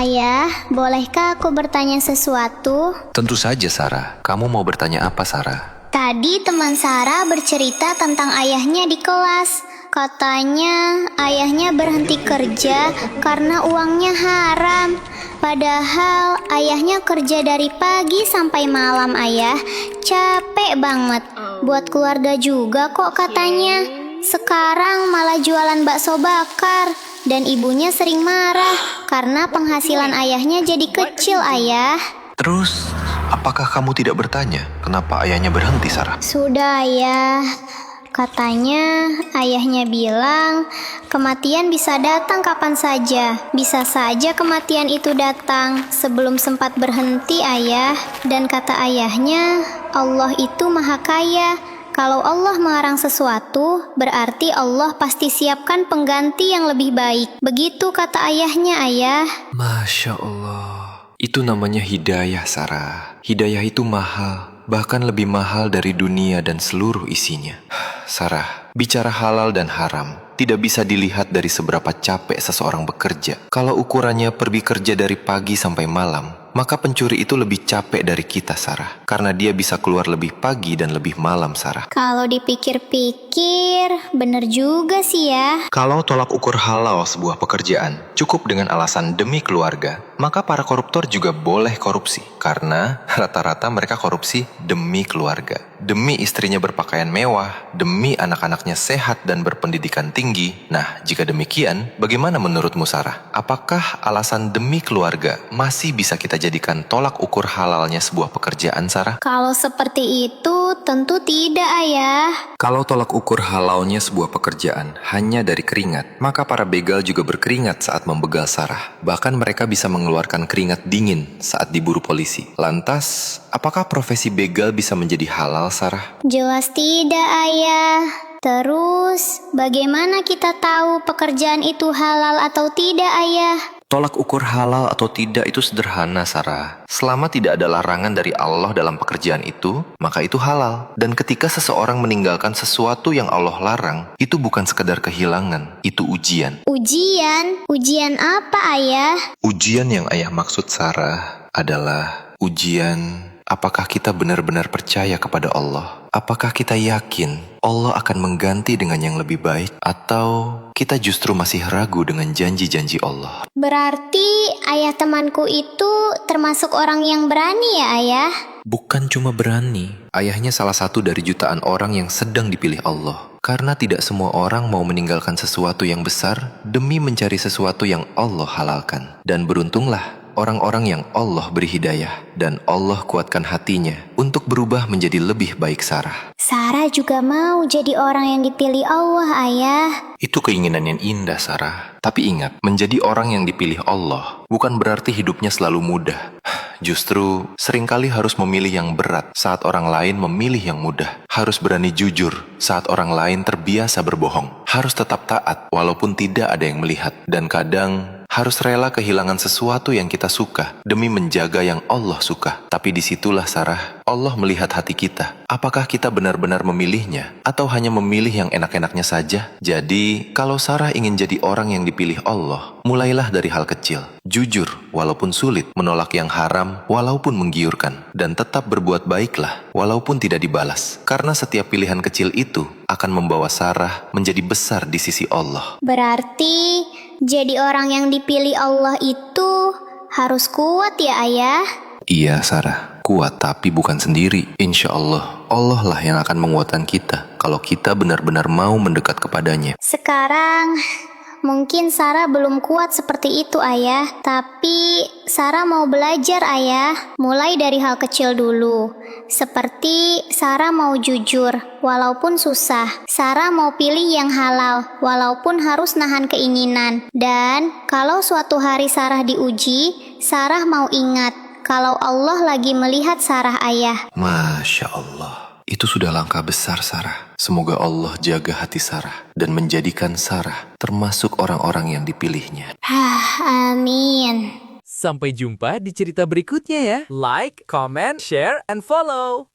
Ayah, bolehkah aku bertanya sesuatu? Tentu saja, Sarah. Kamu mau bertanya apa, Sarah? Tadi teman Sarah bercerita tentang ayahnya di kelas. Katanya ayahnya berhenti kerja karena uangnya haram. Padahal ayahnya kerja dari pagi sampai malam, ayah. Capek banget. Buat keluarga juga kok katanya. Sekarang malah jualan bakso bakar. Dan ibunya sering marah karena penghasilan ayahnya jadi kecil, ayah. Terus, apakah kamu tidak bertanya kenapa ayahnya berhenti, Sarah? Sudah, ayah. Katanya ayahnya bilang kematian bisa datang kapan saja. Bisa saja kematian itu datang sebelum sempat berhenti, ayah. Dan kata ayahnya, Allah itu maha kaya. Kalau Allah melarang sesuatu, berarti Allah pasti siapkan pengganti yang lebih baik. Begitu kata ayahnya, ayah. Masya Allah. Itu namanya hidayah, Sarah. Hidayah itu mahal, bahkan lebih mahal dari dunia dan seluruh isinya. Sarah, bicara halal dan haram tidak bisa dilihat dari seberapa capek seseorang bekerja. Kalau ukurannya pergi kerja dari pagi sampai malam, maka pencuri itu lebih capek dari kita, Sarah. Karena dia bisa keluar lebih pagi dan lebih malam, Sarah. Kalau dipikir-pikir, bener juga sih ya. Kalau tolak ukur halal sebuah pekerjaan cukup dengan alasan demi keluarga, maka para koruptor juga boleh korupsi. Karena rata-rata mereka korupsi demi keluarga. Demi istrinya berpakaian mewah, demi anak-anaknya sehat dan berpendidikan tinggi. Nah, jika demikian, bagaimana menurutmu, Sarah? Apakah alasan demi keluarga masih bisa kita jadikan tolak ukur halalnya sebuah pekerjaan, Sarah? Kalau seperti itu, tentu tidak, ayah. Kalau tolak ukur halalnya sebuah pekerjaan hanya dari keringat, maka para begal juga berkeringat saat membegal, Sarah. Bahkan mereka bisa mengeluarkan keringat dingin saat diburu polisi. Lantas, apakah profesi begal bisa menjadi halal, Sarah? Jelas tidak, ayah. Terus, bagaimana kita tahu pekerjaan itu halal atau tidak, ayah? Tolak ukur halal atau tidak itu sederhana, Sarah. Selama tidak ada larangan dari Allah dalam pekerjaan itu, maka itu halal. Dan ketika seseorang meninggalkan sesuatu yang Allah larang, itu bukan sekedar kehilangan, itu ujian. Ujian? Ujian apa, ayah? Ujian yang ayah maksud, Sarah, adalah ujian apakah kita benar-benar percaya kepada Allah. Apakah kita yakin Allah akan mengganti dengan yang lebih baik, atau kita justru masih ragu dengan janji-janji Allah? Berarti ayah temanku itu termasuk orang yang berani ya, ayah? Bukan cuma berani, ayahnya salah satu dari jutaan orang yang sedang dipilih Allah. Karena tidak semua orang mau meninggalkan sesuatu yang besar demi mencari sesuatu yang Allah halalkan. Dan beruntunglah orang-orang yang Allah beri hidayah dan Allah kuatkan hatinya untuk berubah menjadi lebih baik, Sarah. Sarah juga mau jadi orang yang dipilih Allah, ayah. Itu keinginan yang indah, Sarah. Tapi ingat, menjadi orang yang dipilih Allah bukan berarti hidupnya selalu mudah. Justru seringkali harus memilih yang berat saat orang lain memilih yang mudah. Harus berani jujur saat orang lain terbiasa berbohong. Harus tetap taat walaupun tidak ada yang melihat. Dan kadang harus rela kehilangan sesuatu yang kita suka demi menjaga yang Allah suka. Tapi disitulah, Sarah, Allah melihat hati kita. Apakah kita benar-benar memilihnya atau hanya memilih yang enak-enaknya saja? Jadi, kalau Sarah ingin jadi orang yang dipilih Allah, mulailah dari hal kecil. Jujur walaupun sulit, menolak yang haram walaupun menggiurkan, dan tetap berbuat baiklah walaupun tidak dibalas. Karena setiap pilihan kecil itu akan membawa Sarah menjadi besar di sisi Allah. Berarti jadi orang yang dipilih Allah itu harus kuat ya, ayah? Iya, Sarah, kuat tapi bukan sendiri. Insya Allah, Allah lah yang akan menguatkan kita kalau kita benar-benar mau mendekat kepadanya. Sekarang mungkin Sarah belum kuat seperti itu, ayah. Tapi Sarah mau belajar, ayah. Mulai dari hal kecil dulu. Seperti Sarah mau jujur, walaupun susah. Sarah mau pilih yang halal, walaupun harus nahan keinginan. Dan kalau suatu hari Sarah diuji, Sarah mau ingat kalau Allah lagi melihat Sarah, ayah. Masya Allah, itu sudah langkah besar, Sarah. Semoga Allah jaga hati Sarah dan menjadikan Sarah termasuk orang-orang yang dipilihnya. Amin. Sampai jumpa di cerita berikutnya ya. Like, comment, share, and follow.